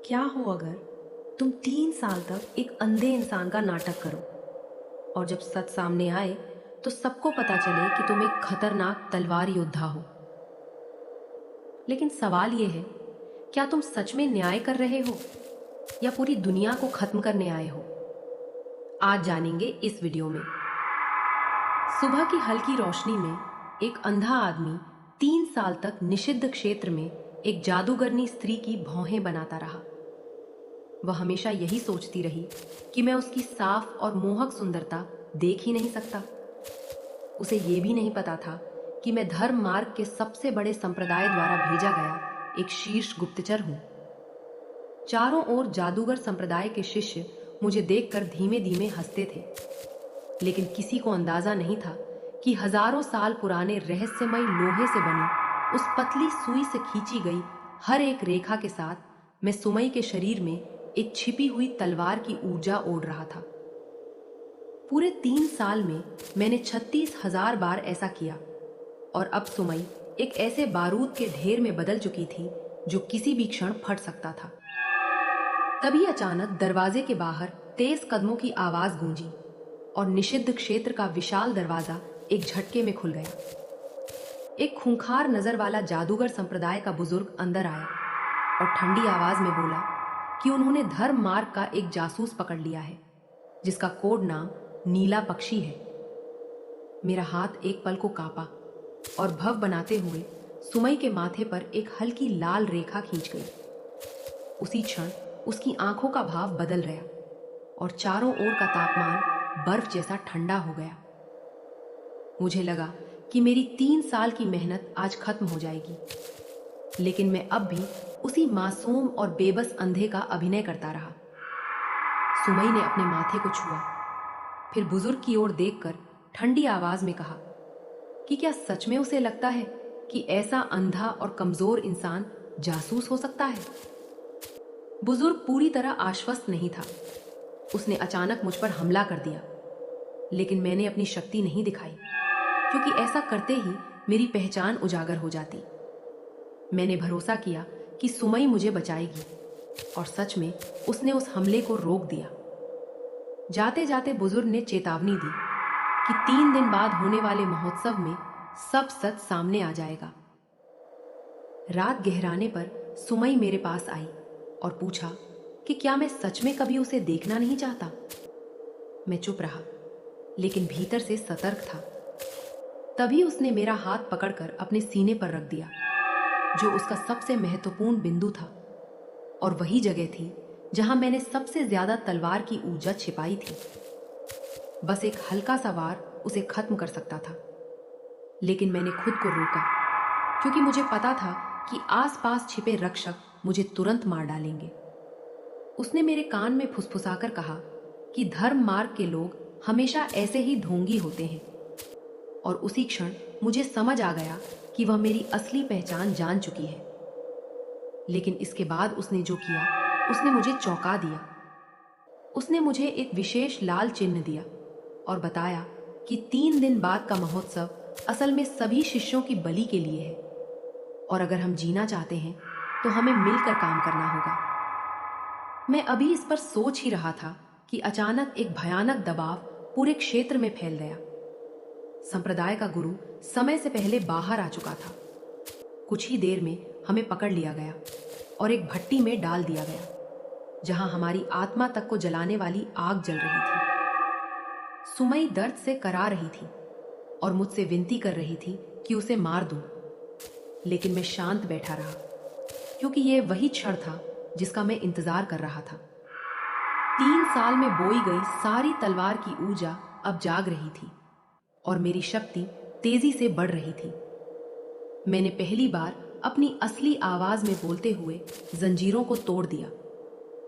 क्या हो अगर तुम 3 साल तक एक अंधे इंसान का नाटक करो और जब सच सामने आए तो सबको पता चले कि तुम एक खतरनाक तलवार योद्धा हो। लेकिन सवाल यह है, क्या तुम सच में न्याय कर रहे हो या पूरी दुनिया को खत्म करने आए हो? आज जानेंगे इस वीडियो में। सुबह की हल्की रोशनी में एक अंधा आदमी 3 साल तक निषिद्ध क्षेत्र में एक जादूगरनी स्त्री की भौहें बनाता रहा। वह हमेशा यही सोचती रही कि मैं उसकी साफ और मोहक सुंदरता देख ही नहीं सकता। उसे यह भी नहीं पता था कि मैं धर्म मार्ग के सबसे बड़े संप्रदाय द्वारा भेजा गया एक शीर्ष गुप्तचर हूं। चारों ओर जादूगर संप्रदाय के शिष्य मुझे देखकर धीमे धीमे हंसते थे, लेकिन किसी को अंदाजा नहीं था कि हजारों साल पुराने रहस्यमय लोहे से बनी उस पतली सुई से खींची गई हर एक रेखा के साथ मैं सुमई के शरीर में एक छिपी हुई तलवार की ऊर्जा ओढ़ रहा था। पूरे 3 साल में मैंने 36,000 बार ऐसा किया और अब सुमई एक ऐसे बारूद के ढेर में बदल चुकी थी जो किसी भी क्षण फट सकता था। तभी अचानक दरवाजे के बाहर तेज कदमों की आवाज गूंजी और निषिद्ध क्षेत्र का विशाल दरवाजा एक झटके में खुल गया। एक खूंखार नजर वाला जादूगर संप्रदाय का बुजुर्ग अंदर आया और ठंडी आवाज में बोला कि उन्होंने धर्म मार्ग का एक जासूस पकड़ लिया है जिसका कोड नाम नीला पक्षी है। मेरा हाथ एक पल को कांपा और भव बनाते हुए सुमई के माथे पर एक हल्की लाल रेखा खींच गई। उसी क्षण उसकी आंखों का भाव बदल गया और चारों ओर का तापमान बर्फ जैसा ठंडा हो गया। मुझे लगा कि मेरी 3 साल की मेहनत आज खत्म हो जाएगी, लेकिन मैं अब भी उसी मासूम और बेबस अंधे का अभिनय करता रहा। सुमई ने अपने माथे को छुआ, फिर बुजुर्ग की ओर देखकर ठंडी आवाज में कहा कि क्या सच में उसे लगता है कि ऐसा अंधा और कमजोर इंसान जासूस हो सकता है? बुजुर्ग पूरी तरह आश्वस्त नहीं था। उसने अचानक मुझ पर हमला कर दिया, लेकिन मैंने अपनी शक्ति नहीं दिखाई, क्योंकि ऐसा करते ही मेरी पहचान उजागर हो जाती। मैंने भरोसा किया कि सुमई मुझे बचाएगी और सच में उसने उस हमले को रोक दिया। जाते जाते बुजुर्ग ने चेतावनी दी कि 3 दिन बाद होने वाले महोत्सव में सब सच सामने आ जाएगा। रात गहराने पर सुमई मेरे पास आई और पूछा कि क्या मैं सच में कभी उसे देखना नहीं चाहता। मैं चुप रहा, लेकिन भीतर से सतर्क था। तभी उसने मेरा हाथ पकड़कर अपने सीने पर रख दिया, जो उसका सबसे महत्वपूर्ण बिंदु था और वही जगह थी जहां मैंने सबसे ज्यादा तलवार की ऊर्जा छिपाई थी। बस एक हल्का सा वार उसे खत्म कर सकता था, लेकिन मैंने खुद को रोका, क्योंकि मुझे पता था कि आसपास छिपे रक्षक मुझे तुरंत मार डालेंगे। उसने मेरे कान में फुसफुसाकर कहा कि धर्म मार्ग के लोग हमेशा ऐसे ही ढोंगी होते हैं, और उसी क्षण मुझे समझ आ गया कि वह मेरी असली पहचान जान चुकी है। लेकिन इसके बाद उसने जो किया, उसने मुझे चौंका दिया। उसने मुझे एक विशेष लाल चिन्ह दिया और बताया कि 3 दिन बाद का महोत्सव असल में सभी शिष्यों की बलि के लिए है, और अगर हम जीना चाहते हैं तो हमें मिलकर काम करना होगा। मैं अभी इस पर सोच ही रहा था कि अचानक एक भयानक दबाव पूरे क्षेत्र में फैल गया। संप्रदाय का गुरु समय से पहले बाहर आ चुका था। कुछ ही देर में हमें पकड़ लिया गया और एक भट्टी में डाल दिया गया, जहां हमारी आत्मा तक को जलाने वाली आग जल रही थी। सुमई दर्द से करा रही थी और मुझसे विनती कर रही थी कि उसे मार दूं, लेकिन मैं शांत बैठा रहा, क्योंकि यह वही क्षण था जिसका मैं इंतजार कर रहा था। 3 साल में बोई गई सारी तलवार की ऊर्जा अब जाग रही थी और मेरी शक्ति तेजी से बढ़ रही थी। मैंने पहली बार अपनी असली आवाज में बोलते हुए जंजीरों को तोड़ दिया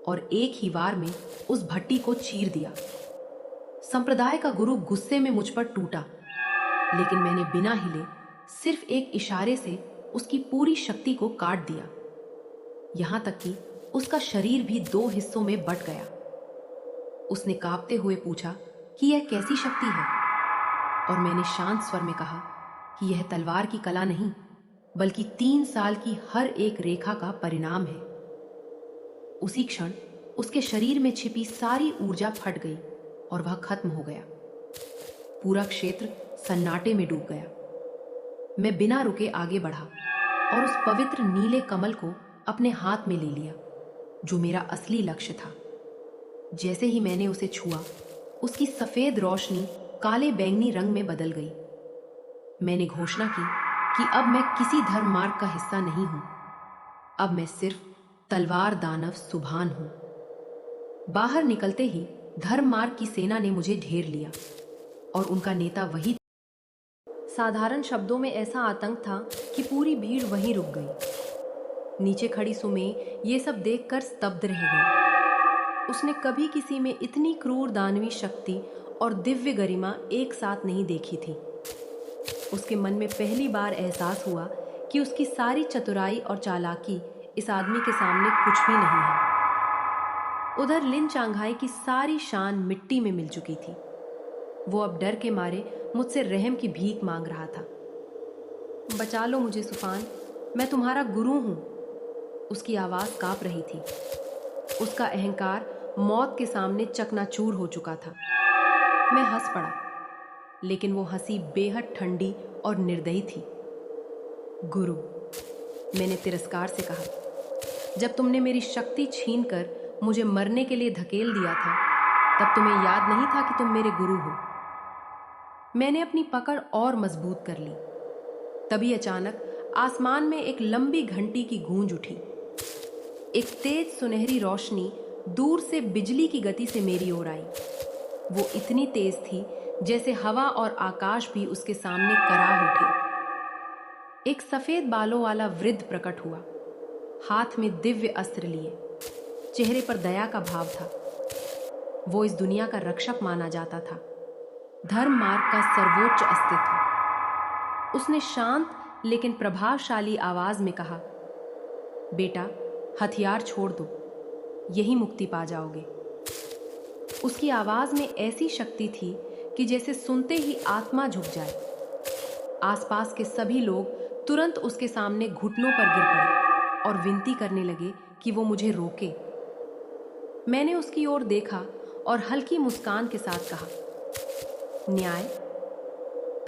और एक ही वार में उस भट्टी को चीर दिया। संप्रदाय का गुरु गुस्से में मुझ पर टूटा, लेकिन मैंने बिना हिले सिर्फ एक इशारे से उसकी पूरी शक्ति को काट दिया, यहां तक कि उसका शरीर भी 2 हिस्सों में बंट गया। उसने कांपते हुए पूछा कि यह कैसी शक्ति है, और मैंने शांत स्वर में कहा कि यह तलवार की कला नहीं, बल्कि 3 साल की हर एक रेखा का परिणाम है। उसी क्षण उसके शरीर में छिपी सारी ऊर्जा फट गई और वह खत्म हो गया। पूरा क्षेत्र सन्नाटे में डूब गया। मैं बिना रुके आगे बढ़ा और उस पवित्र नीले कमल को अपने हाथ में ले लिया, जो मेरा असली लक्ष्य था। जैसे ही मैंने उसे छुआ, उसकी सफेद रोशनी काले बैंगनी रंग में बदल गई। मैंने घोषणा की कि अब मैं किसी धर्म मार्ग का हिस्सा नहीं हूं। अब मैं सिर्फ तलवार दानव सुभान हूं। बाहर निकलते ही धर्म मार्ग की सेना ने मुझे घेर लिया और उनका नेता वही। साधारण शब्दों में ऐसा आतंक था कि पूरी भीड़ वहीं रुक गई। नीचे खड़ी सुमे ये सब देखकर स्तब्ध रह गई। उसने कभी किसी में इतनी क्रूर दानवी शक्ति और दिव्य गरिमा एक साथ नहीं देखी थी। उसके मन में पहली बार एहसास हुआ कि उसकी सारी चतुराई और चालाकी इस आदमी के सामने कुछ भी नहीं है। उधर लिन चांगहाई की सारी शान मिट्टी में मिल चुकी थी। वो अब डर के मारे मुझसे रहम की भीख मांग रहा था। बचा लो मुझे सुफान, मैं तुम्हारा गुरु हूं। उसकी आवाज कांप रही थी। उसका अहंकार मौत के सामने चकनाचूर हो चुका था। मैं हंस पड़ा, लेकिन वो हंसी बेहद ठंडी और निर्दयी थी। गुरु, मैंने तिरस्कार से कहा। जब तुमने मेरी शक्ति छीनकर मुझे मरने के लिए धकेल दिया था, तब तुम्हें याद नहीं था कि तुम मेरे गुरु हो। मैंने अपनी पकड़ और मजबूत कर ली। तभी अचानक आसमान में एक लंबी घंटी की गूंज उठी। एक तेज सुनहरी रोशनी दूर से बिजली की गति से मेरी ओर आई। वो इतनी तेज थी जैसे हवा और आकाश भी उसके सामने कराह उठे। एक सफेद बालों वाला वृद्ध प्रकट हुआ, हाथ में दिव्य अस्त्र लिए। चेहरे पर दया का भाव था। वो इस दुनिया का रक्षक माना जाता था, धर्म मार्ग का सर्वोच्च अस्तित्व। उसने शांत लेकिन प्रभावशाली आवाज में कहा, बेटा, हथियार छोड़ दो, यही मुक्ति पा जाओगे। उसकी आवाज में ऐसी शक्ति थी कि जैसे सुनते ही आत्मा झुक जाए। आसपास के सभी लोग तुरंत उसके सामने घुटनों पर गिर पड़े और विनती करने लगे कि वो मुझे रोके। मैंने उसकी ओर देखा और हल्की मुस्कान के साथ कहा, न्याय।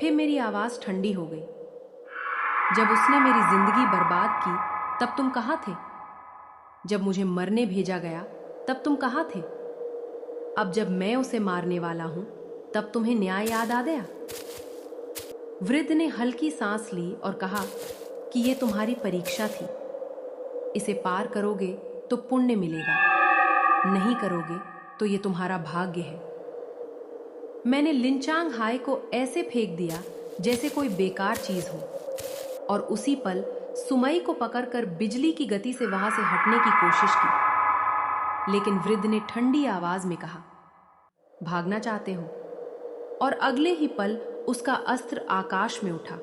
फिर मेरी आवाज ठंडी हो गई। जब उसने मेरी जिंदगी बर्बाद की, तब तुम कहाँ थे? जब मुझे मरने भेजा गया, तब तुम कहाँ थे? अब जब मैं उसे मारने वाला हूं, तब तुम्हें न्याय याद आ गया? वृद्ध ने हल्की सांस ली और कहा कि यह तुम्हारी परीक्षा थी। इसे पार करोगे तो पुण्य मिलेगा, नहीं करोगे तो यह तुम्हारा भाग्य है। मैंने लिन चांगहाई को ऐसे फेंक दिया जैसे कोई बेकार चीज हो, और उसी पल सुमई को पकड़कर बिजली की गति से वहां से हटने की कोशिश की। लेकिन वृद्ध ने ठंडी आवाज में कहा, भागना चाहते हो? और अगले ही पल उसका अस्त्र आकाश में उठा।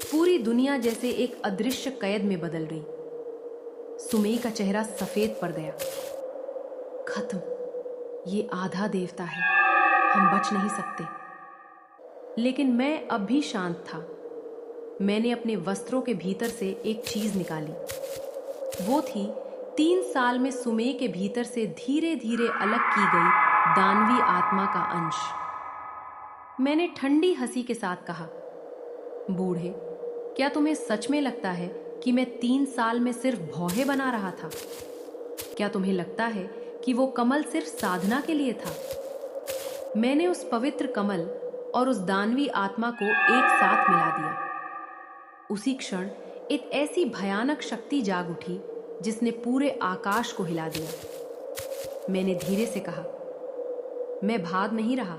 पूरी दुनिया जैसे एक अदृश्य कैद में बदल गई। सुमई का चेहरा सफेद पड़ गया। खत्म, ये आधा देवता है, हम बच नहीं सकते। लेकिन मैं अब भी शांत था। मैंने अपने वस्त्रों के भीतर से एक चीज निकाली। वो थी 3 साल में सुमे के भीतर से धीरे धीरे अलग की गई दानवी आत्मा का अंश। मैंने ठंडी हंसी के साथ कहा, बूढ़े, क्या तुम्हें सच में लगता है कि मैं 3 साल में सिर्फ भौहे बना रहा था? क्या तुम्हें लगता है कि वो कमल सिर्फ साधना के लिए था? मैंने उस पवित्र कमल और उस दानवी आत्मा को एक साथ मिला दिया। उसी क्षण एक ऐसी भयानक शक्ति जाग उठी जिसने पूरे आकाश को हिला दिया। मैंने धीरे से कहा, मैं भाग नहीं रहा,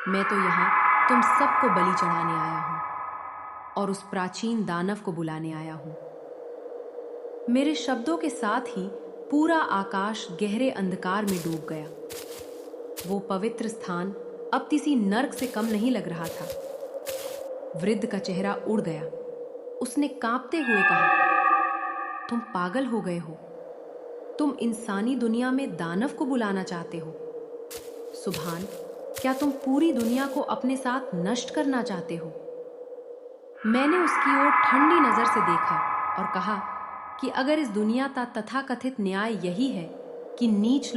मैं तो यहां तुम सबको बलि चढ़ाने आया हूं और उस प्राचीन दानव को बुलाने आया हूं। मेरे शब्दों के साथ ही पूरा आकाश गहरे अंधकार में डूब गया। वो पवित्र स्थान अब किसी नर्क से कम नहीं लग रहा था। वृद्ध का चेहरा उड़ गया। उसने कांपते हुए कहा, तुम पागल हो गए हो? तुम इंसानी दुनिया में दानव को बुलाना चाहते हो? सुभान, क्या तुम पूरी दुनिया को अपने साथ नष्ट करना चाहते हो? मैंने उसकी ओर ठंडी नजर से देखा और कहा, कि अगर इस दुनिया का तथाकथित न्याय यही है कि नीच